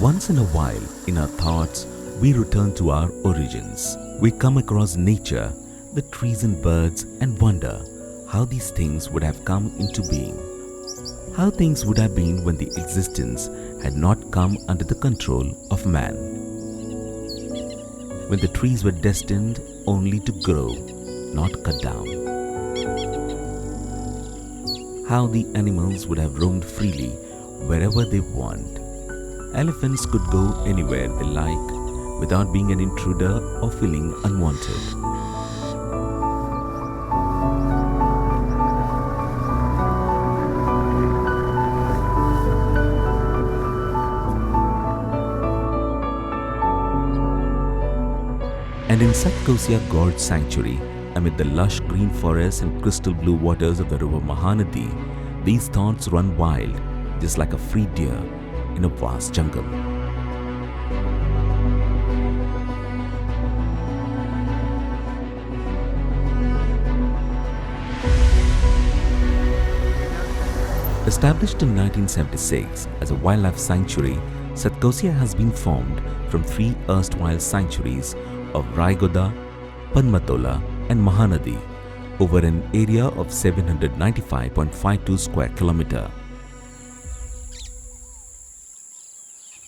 Once in a while, in our thoughts, we return to our origins. We come across nature, the trees and birds, and wonder how these things would have come into being. How things would have been when the existence had not come under the control of man. When the trees were destined only to grow, not cut down. How the animals would have roamed freely wherever they want. Elephants could go anywhere they like without being an intruder or feeling unwanted. And in Satkosia Gorge Sanctuary, amid the lush green forests and crystal blue waters of the river Mahanadi, these thoughts run wild, just like a free deer in a vast jungle. Established in 1976 as a wildlife sanctuary, Satkosia has been formed from three erstwhile sanctuaries of Raigoda, Padmatola and Mahanadi over an area of 795.52 square kilometer.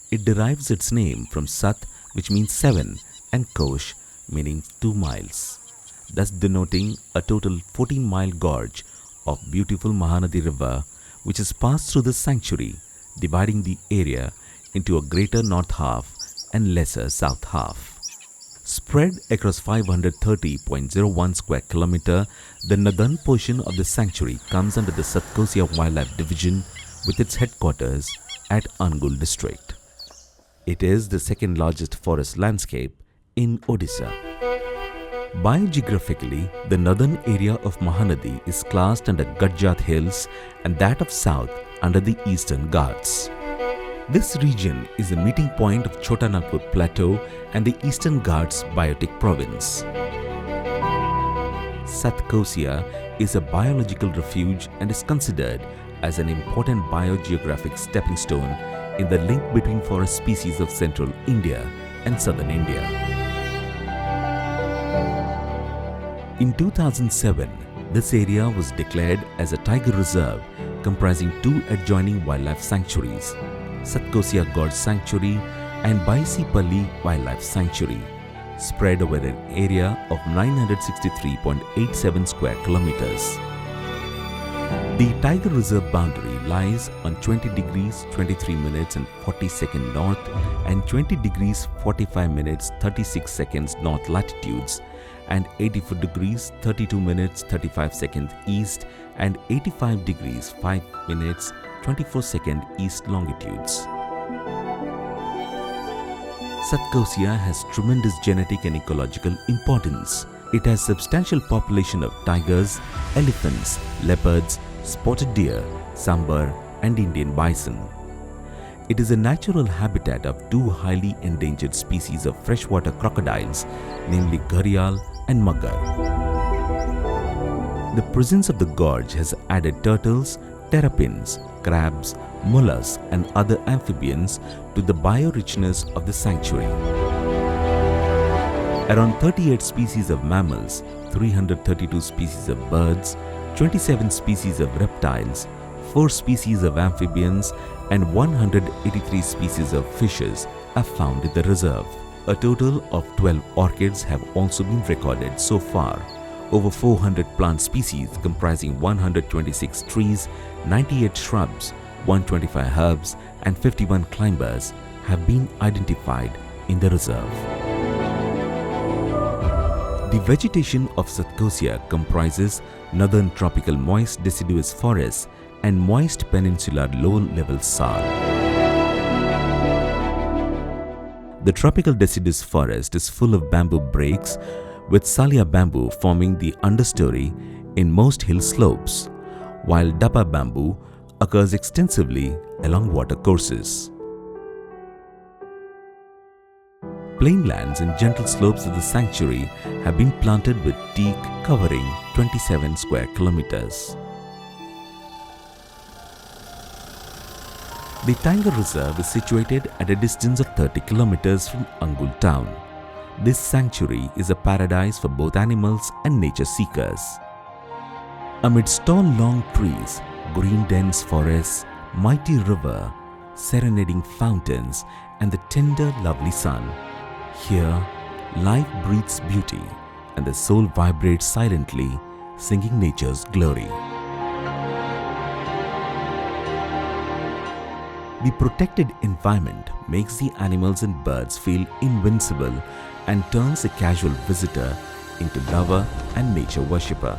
It derives its name from Sat, which means 7, and Kosh, meaning 2 miles, thus denoting a total 14-mile gorge of beautiful Mahanadi River, which is passed through the sanctuary, dividing the area into a greater north half and lesser south half. Spread across 530.01 square kilometer, the northern portion of the sanctuary comes under the Satkosia Wildlife Division with its headquarters at Angul district. It is the second largest forest landscape in Odisha. Biogeographically, the northern area of Mahanadi is classed under Gajat Hills and that of south under the Eastern Ghats. This region is the meeting point of Chota Nagpur Plateau and the Eastern Ghats Biotic Province. Satkosia is a biological refuge and is considered as an important biogeographic stepping stone in the link between forest species of central India and southern India. In 2007, this area was declared as a Tiger Reserve comprising 2 adjoining wildlife sanctuaries, Satkosia Gorge Sanctuary and Baisipalli Wildlife Sanctuary, spread over an area of 963.87 square kilometers. The Tiger Reserve boundary lies on 20 degrees 23 minutes and 40 seconds north and 20 degrees 45 minutes 36 seconds north latitudes and 84 degrees 32 minutes 35 seconds east and 85 degrees 5 minutes 24 seconds east longitudes. Satkosia has tremendous genetic and ecological importance. It has substantial population of tigers, elephants, leopards, spotted deer, sambar and Indian bison. It is a natural habitat of 2 highly endangered species of freshwater crocodiles, namely Gharial and Mugger. The presence of the gorge has added turtles, terrapins, crabs, mollusks and other amphibians to the biorichness of the sanctuary. Around 38 species of mammals, 332 species of birds, 27 species of reptiles, 4 species of amphibians and 183 species of fishes are found in the reserve. A total of 12 orchids have also been recorded so far. Over 400 plant species comprising 126 trees, 98 shrubs, 125 herbs and 51 climbers have been identified in the reserve. The vegetation of Satkosia comprises northern tropical moist deciduous forests and moist peninsular low-level sal. The tropical deciduous forest is full of bamboo breaks with salia bamboo forming the understory in most hill slopes, while dapa bamboo occurs extensively along water courses. Plainlands and gentle slopes of the sanctuary have been planted with teak covering 27 square kilometers. The Tiger Reserve is situated at a distance of 30 kilometers from Angul town. This sanctuary is a paradise for both animals and nature seekers. Amidst tall long trees, green dense forests, mighty river, serenading fountains and the tender lovely sun, here life breathes beauty and the soul vibrates silently, singing nature's glory. The protected environment makes the animals and birds feel invincible and turns a casual visitor into lover and nature worshipper.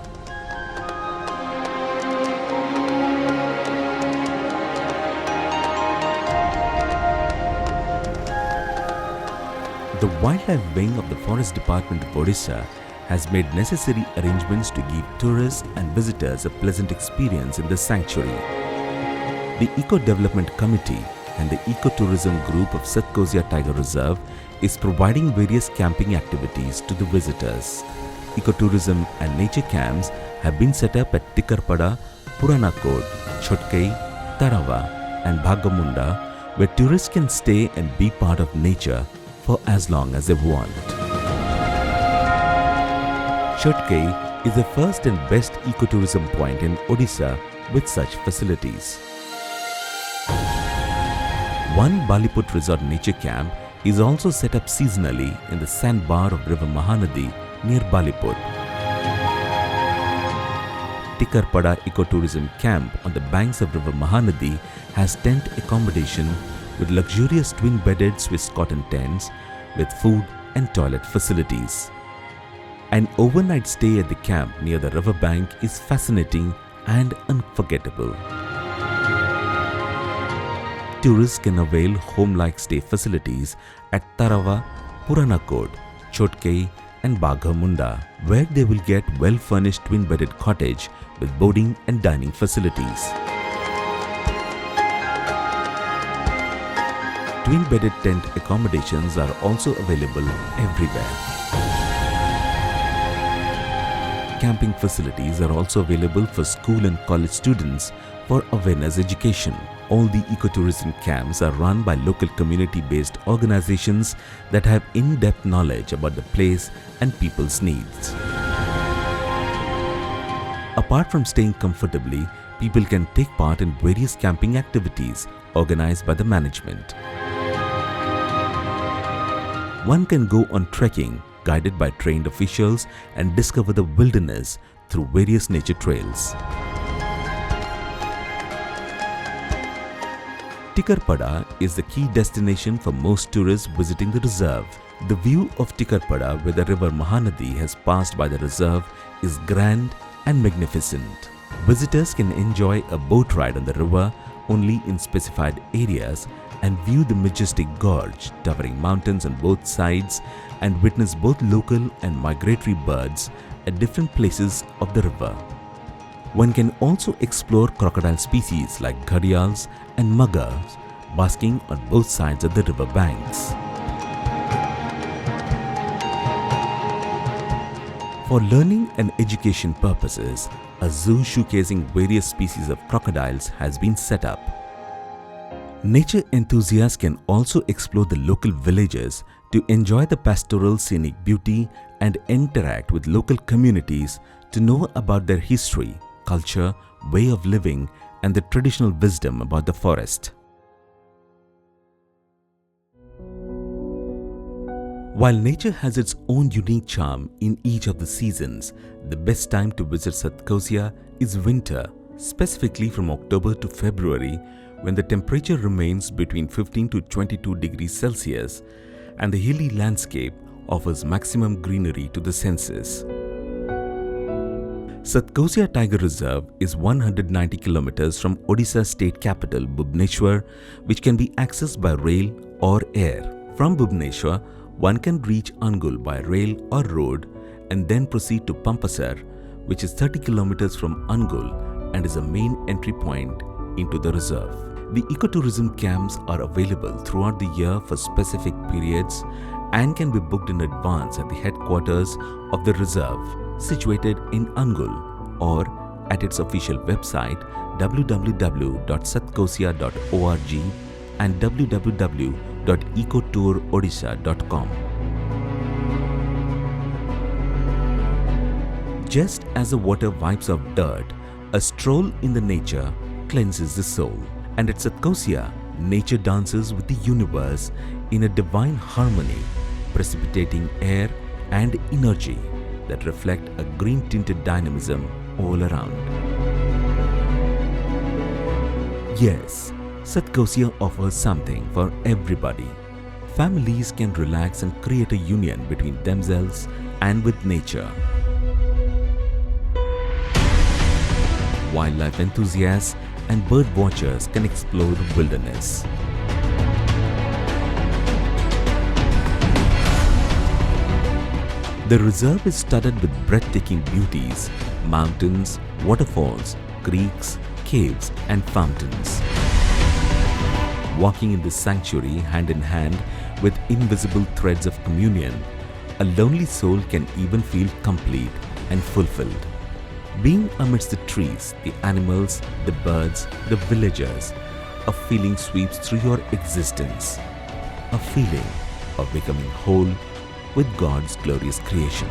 The Wildlife Wing of the Forest Department of Odisha has made necessary arrangements to give tourists and visitors a pleasant experience in the sanctuary. The Eco Development Committee and the Ecotourism Group of Satkosia Tiger Reserve is providing various camping activities to the visitors. Ecotourism and nature camps have been set up at Tikarpada, Puranakot, Chotkai, Tarava and Bhagamunda, where tourists can stay and be part of nature for as long as they want. Chotkai is the first and best ecotourism point in Odisha with such facilities. One Baliput Resort Nature Camp is also set up seasonally in the sandbar of River Mahanadi near Baliput. Tikarpada Ecotourism Camp on the banks of River Mahanadi has tent accommodation with luxurious twin-bedded Swiss cotton tents with food and toilet facilities. An overnight stay at the camp near the riverbank is fascinating and unforgettable. Tourists can avail home-like stay facilities at Tarava, Puranakot, Chotkai and Bhagamunda, where they will get well-furnished twin-bedded cottage with boarding and dining facilities. Twin-bedded tent accommodations are also available everywhere. Camping facilities are also available for school and college students for awareness education. All the ecotourism camps are run by local community-based organizations that have in-depth knowledge about the place and people's needs. Apart from staying comfortably, people can take part in various camping activities organized by the management. One can go on trekking guided by trained officials and discover the wilderness through various nature trails. Tikarpada is the key destination for most tourists visiting the reserve. The view of Tikarpada, where the river Mahanadi has passed by the reserve, is grand and magnificent. Visitors can enjoy a boat ride on the river only in specified areas and view the majestic gorge towering mountains on both sides and witness both local and migratory birds at different places of the river. One can also explore crocodile species like Gharials and Muggers basking on both sides of the river banks. For learning and education purposes, a zoo showcasing various species of crocodiles has been set up. Nature enthusiasts can also explore the local villages to enjoy the pastoral scenic beauty and interact with local communities to know about their history, culture, way of living, and the traditional wisdom about the forest. While nature has its own unique charm in each of the seasons, the best time to visit Satkosia is winter, specifically from October to February, when the temperature remains between 15 to 22 degrees Celsius and the hilly landscape offers maximum greenery to the senses. Satkosia Tiger Reserve is 190 kilometers from Odisha state capital Bhubaneswar, which can be accessed by rail or air. From Bhubaneswar, one can reach Angul by rail or road and then proceed to Pampasar, which is 30 kilometers from Angul and is a main entry point into the reserve. The ecotourism camps are available throughout the year for specific periods and can be booked in advance at the headquarters of the reserve, situated in Angul, or at its official website www.satkosia.org and www.ecotourodisha.com. Just as the water wipes off dirt, a stroll in the nature cleanses the soul. And at Satkosia, nature dances with the universe in a divine harmony, precipitating air and energy that reflect a green-tinted dynamism all around. Yes, Satkosia offers something for everybody. Families can relax and create a union between themselves and with nature. Wildlife enthusiasts and bird watchers can explore the wilderness. The reserve is studded with breathtaking beauties, mountains, waterfalls, creeks, caves and fountains. Walking in this sanctuary hand in hand with invisible threads of communion, a lonely soul can even feel complete and fulfilled. Being amidst the trees, the animals, the birds, the villagers, a feeling sweeps through your existence. A feeling of becoming whole with God's glorious creation.